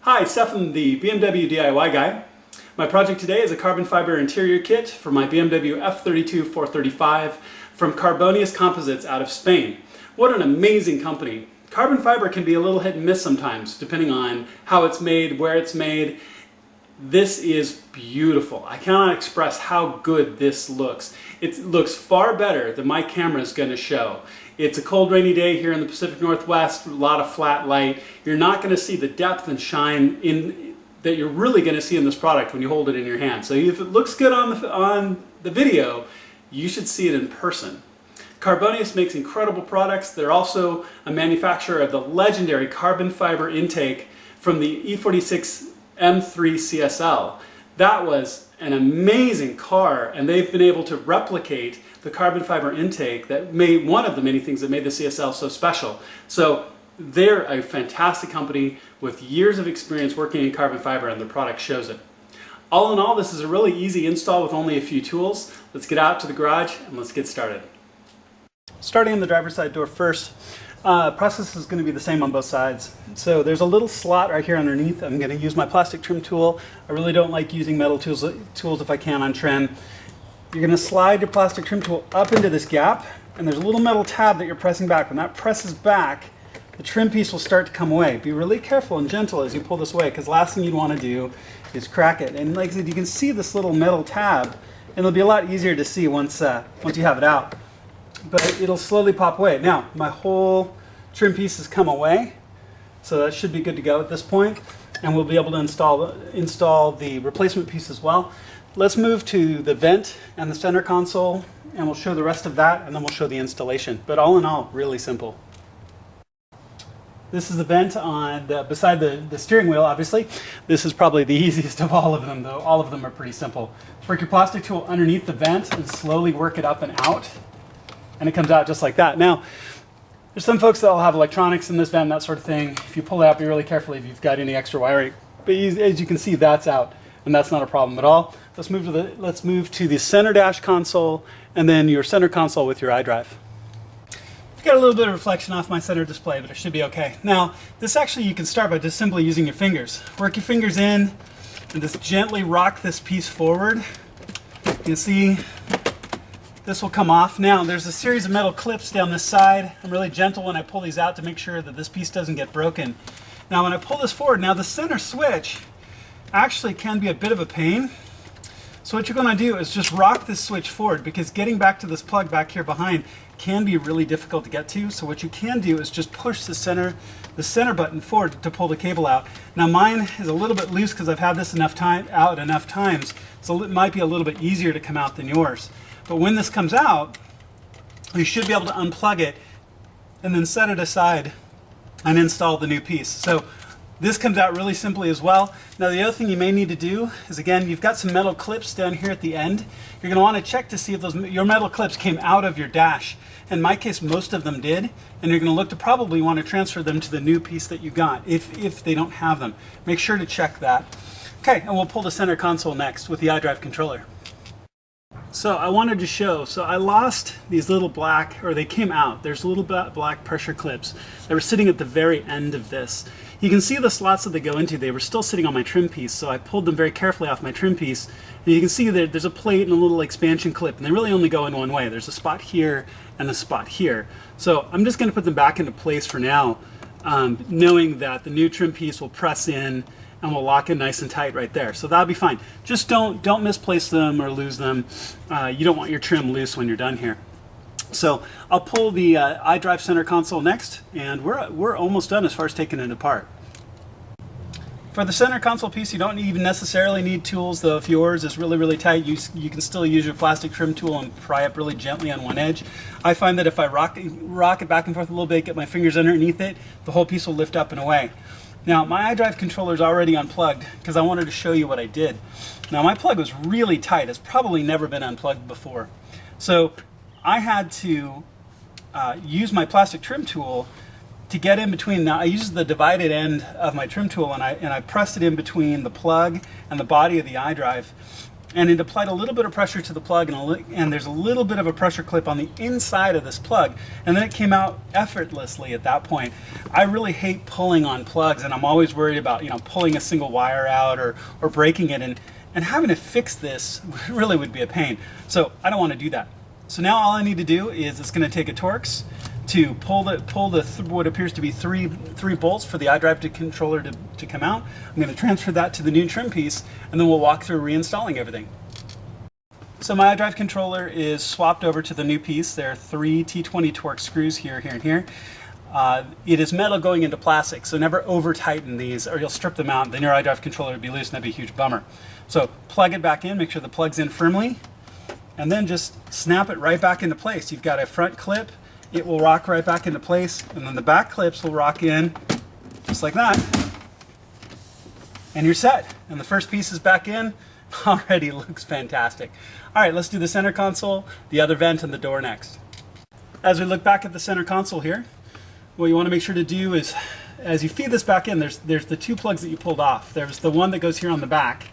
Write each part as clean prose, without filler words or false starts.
Hi, Stefan, the BMW DIY guy. My project today is a carbon fiber interior kit for my BMW F32 435 from Karbonius Composites out of Spain. What an amazing company. Carbon fiber can be a little hit and miss sometimes, depending on how it's made, where it's made. This is beautiful. I cannot express how good this looks. It looks far better than my camera is going to show. It's a cold, rainy day here in the Pacific Northwest, a lot of flat light. You're not going to see the depth and shine that you're really going to see in this product when you hold it in your hand. So if it looks good on the video, you should see it in person. Karbonius makes incredible products. They're also a manufacturer of the legendary carbon fiber intake from the E46 M3 CSL. That was an amazing car, and they've been able to replicate the carbon fiber intake that made one of the many things that made the CSL so special. So they're a fantastic company with years of experience working in carbon fiber, and the product shows it. All in all, this is a really easy install with only a few tools. Let's get out to the garage and let's get started. Starting on the driver's side door first, process is going to be the same on both sides. So there's a little slot right here underneath. I'm going to use my plastic trim tool. I really don't like using metal tools if I can on trim. You're going to slide your plastic trim tool up into this gap, and there's a little metal tab that you're pressing back. When that presses back, the trim piece will start to come away. Be really careful and gentle as you pull this away, because last thing you'd want to do is crack it. And like I said, you can see this little metal tab, and it'll be a lot easier to see once you have it out. But it'll slowly pop away. Now, my whole trim piece has come away, so that should be good to go at this point, and we'll be able to install the replacement piece as well. Let's move to the vent and the center console, and we'll show the rest of that, and then we'll show the installation. But all in all, really simple. This is the vent beside the steering wheel, obviously. This is probably the easiest of all of them, though. All of them are pretty simple. Just work your plastic tool underneath the vent and slowly work it up and out, and it comes out just like that. Now, there's some folks that will have electronics in this vent, that sort of thing. If you pull it out, be really careful if you've got any extra wiring. But as you can see, that's out, and that's not a problem at all. Let's move to the center dash console, and then your center console with your iDrive. I've got a little bit of reflection off my center display, but it should be okay. Now, this actually you can start by just simply using your fingers. Work your fingers in, and just gently rock this piece forward. You can see this will come off. Now, there's a series of metal clips down this side. I'm really gentle when I pull these out to make sure that this piece doesn't get broken. Now, when I pull this forward, now the center switch actually can be a bit of a pain. So what you're going to do is just rock this switch forward, because getting back to this plug back here behind can be really difficult to get to. So what you can do is just push the center button forward to pull the cable out. Now mine is a little bit loose because I've had this enough times, so it might be a little bit easier to come out than yours. But when this comes out, you should be able to unplug it and then set it aside and install the new piece. So this comes out really simply as well. Now the other thing you may need to do is, again, you've got some metal clips down here at the end. You're going to want to check to see if your metal clips came out of your dash. In my case, most of them did, and you're going to look to probably want to transfer them to the new piece that you got if they don't have them. Make sure to check that. Okay, and we'll pull the center console next with the iDrive controller. So I wanted to show, so I lost these little black, or they came out. There's little black pressure clips that were sitting at the very end of this. You can see the slots that they go into. They were still sitting on my trim piece, so I pulled them very carefully off my trim piece. And you can see that there's a plate and a little expansion clip, and they really only go in one way. There's a spot here and a spot here. So I'm just going to put them back into place for now, knowing that the new trim piece will press in and we'll lock it nice and tight right there. So that'll be fine. Just don't misplace them or lose them. You don't want your trim loose when you're done here. So I'll pull the iDrive center console next, and we're almost done as far as taking it apart. For the center console piece, you don't even necessarily need tools, though. If yours is really, really tight, you can still use your plastic trim tool and pry up really gently on one edge. I find that if I rock it back and forth a little bit, get my fingers underneath it, the whole piece will lift up and away. Now, my iDrive controller is already unplugged because I wanted to show you what I did. Now, my plug was really tight. It's probably never been unplugged before. So I had to use my plastic trim tool to get in between. Now, I used the divided end of my trim tool, and I pressed it in between the plug and the body of the iDrive. and it applied a little bit of pressure to the plug, and there's a little bit of a pressure clip on the inside of this plug, and then it came out effortlessly at that point. I really hate pulling on plugs, and I'm always worried about, you know, pulling a single wire out or breaking it, and having to fix this really would be a pain. So I don't want to do that. So now all I need to do is it's going to take a Torx to pull what appears to be three bolts for the iDrive controller to come out. I'm going to transfer that to the new trim piece, and then we'll walk through reinstalling everything. So my iDrive controller is swapped over to the new piece. There are 3 T20 Torx screws here, here, and here. It is metal going into plastic, so never over tighten these or you'll strip them out, then your iDrive controller would be loose and that'd be a huge bummer. So plug it back in, make sure the plug's in firmly, and then just snap it right back into place. You've got a front clip, it will rock right back into place, and then the back clips will rock in just like that, and you're set. And the first piece is back in. Already looks fantastic. All right, let's do the center console, the other vent, and the door next. As we look back at the center console here, what you want to make sure to do is, as you feed this back in, there's the 2 plugs that you pulled off. There's the one that goes here on the back,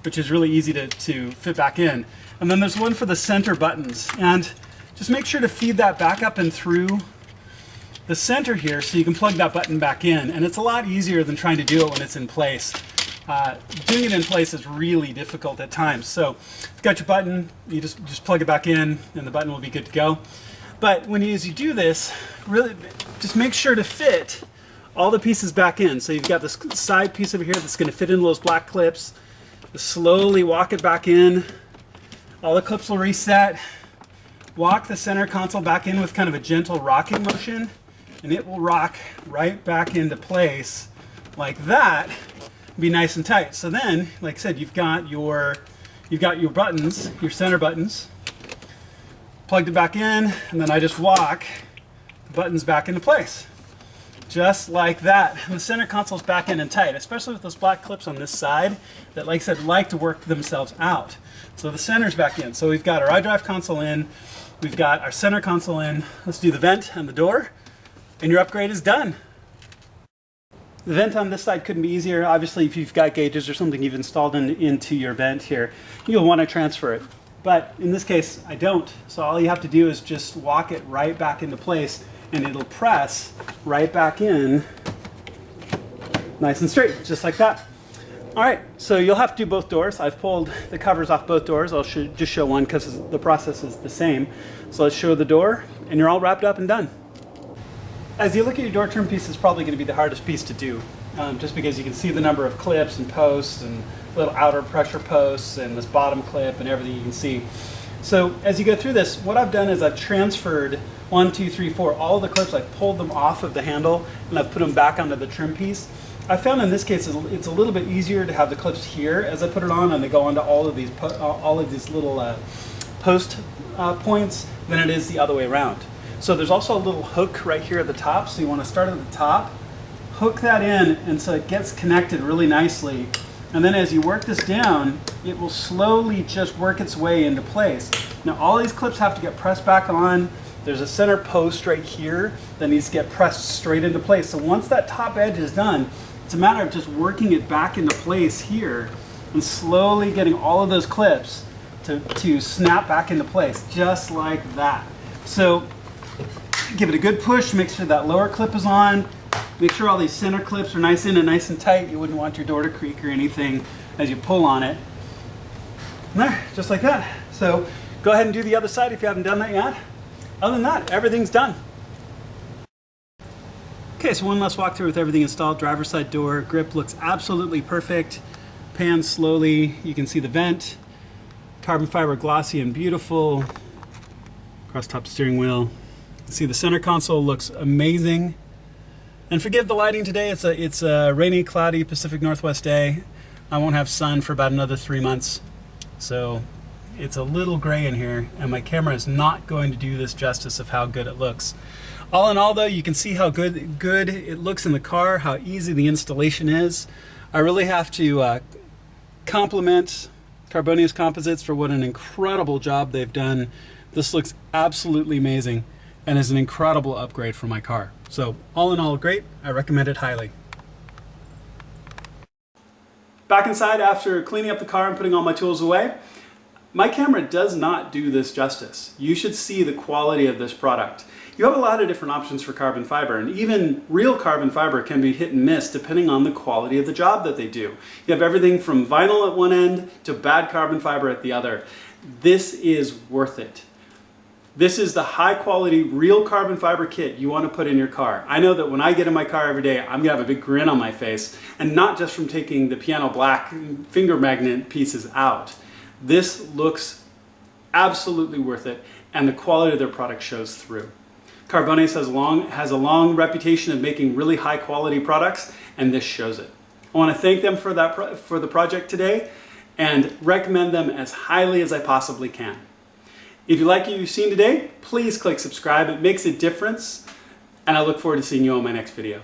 which is really easy to fit back in. And then there's one for the center buttons. And just make sure to feed that back up and through the center here so you can plug that button back in. And it's a lot easier than trying to do it when it's in place. Doing it in place is really difficult at times. So you've got your button, you just plug it back in and the button will be good to go. But as you do this, really just make sure to fit all the pieces back in. So you've got this side piece over here that's going to fit into those black clips. Just slowly walk it back in. All the clips will reset. Walk the center console back in with kind of a gentle rocking motion, and it will rock right back into place like that. Be nice and tight. So then, like I said, you've got your buttons, your center buttons. Plugged it back in, and then I just walk the buttons back into place. Just like that. And the center console's back in and tight, especially with those black clips on this side that, like I said, like to work themselves out. So the center's back in. So we've got our iDrive console in, we've got our center console in. Let's do the vent and the door, and your upgrade is done. The vent on this side couldn't be easier. Obviously, if you've got gauges or something you've installed into your vent here, you'll want to transfer it. But in this case, I don't. So all you have to do is just walk it right back into place, and it'll press right back in nice and straight, just like that. All right, so you'll have to do both doors. I've pulled the covers off both doors. I'll just show one because the process is the same. So let's show the door, and you're all wrapped up and done. As you look at your door trim piece, it's probably going to be the hardest piece to do, just because you can see the number of clips and posts and little outer pressure posts and this bottom clip and everything you can see. So as you go through this, what I've done is I've transferred 1, 2, 3, 4, all the clips. I've pulled them off of the handle and I've put them back onto the trim piece. I found in this case it's a little bit easier to have the clips here as I put it on, and they go onto all of these little post points than it is the other way around. So there's also a little hook right here at the top, so you want to start at the top, hook that in, and so it gets connected really nicely. And then as you work this down, it will slowly just work its way into place. Now all these clips have to get pressed back on. There's a center post right here that needs to get pressed straight into place. So once that top edge is done, it's a matter of just working it back into place here and slowly getting all of those clips to snap back into place, just like that. So give it a good push, make sure that lower clip is on, make sure all these center clips are nice in and nice and tight. You wouldn't want your door to creak or anything as you pull on it. And there, just like that. So go ahead and do the other side if you haven't done that yet. Other than that, everything's done. Okay, so one last walkthrough with everything installed. Driver's side door, grip looks absolutely perfect. Pan slowly, you can see the vent. Carbon fiber glossy and beautiful. Cross top steering wheel. See the center console looks amazing. And forgive the lighting today, it's a rainy, cloudy Pacific Northwest day. I won't have sun for about another 3 months. So it's a little gray in here, and my camera is not going to do this justice of how good it looks. All in all though, you can see how good it looks in the car, how easy the installation is. I really have to compliment Karbonius Composites for what an incredible job they've done. This looks absolutely amazing and is an incredible upgrade for my car. So all in all, great. I recommend it highly. Back inside after cleaning up the car and putting all my tools away. My camera does not do this justice. You should see the quality of this product. You have a lot of different options for carbon fiber, and even real carbon fiber can be hit and miss depending on the quality of the job that they do. You have everything from vinyl at one end to bad carbon fiber at the other. This is worth it. This is the high quality real carbon fiber kit you want to put in your car. I know that when I get in my car every day, I'm gonna have a big grin on my face, and not just from taking the piano black finger magnet pieces out. This looks absolutely worth it, and the quality of their product shows through. Karbonius has a long reputation of making really high quality products, and this shows it. I want to thank them for the project today and recommend them as highly as I possibly can. If you like what you've seen today, please click subscribe. It makes a difference, and I look forward to seeing you on my next video.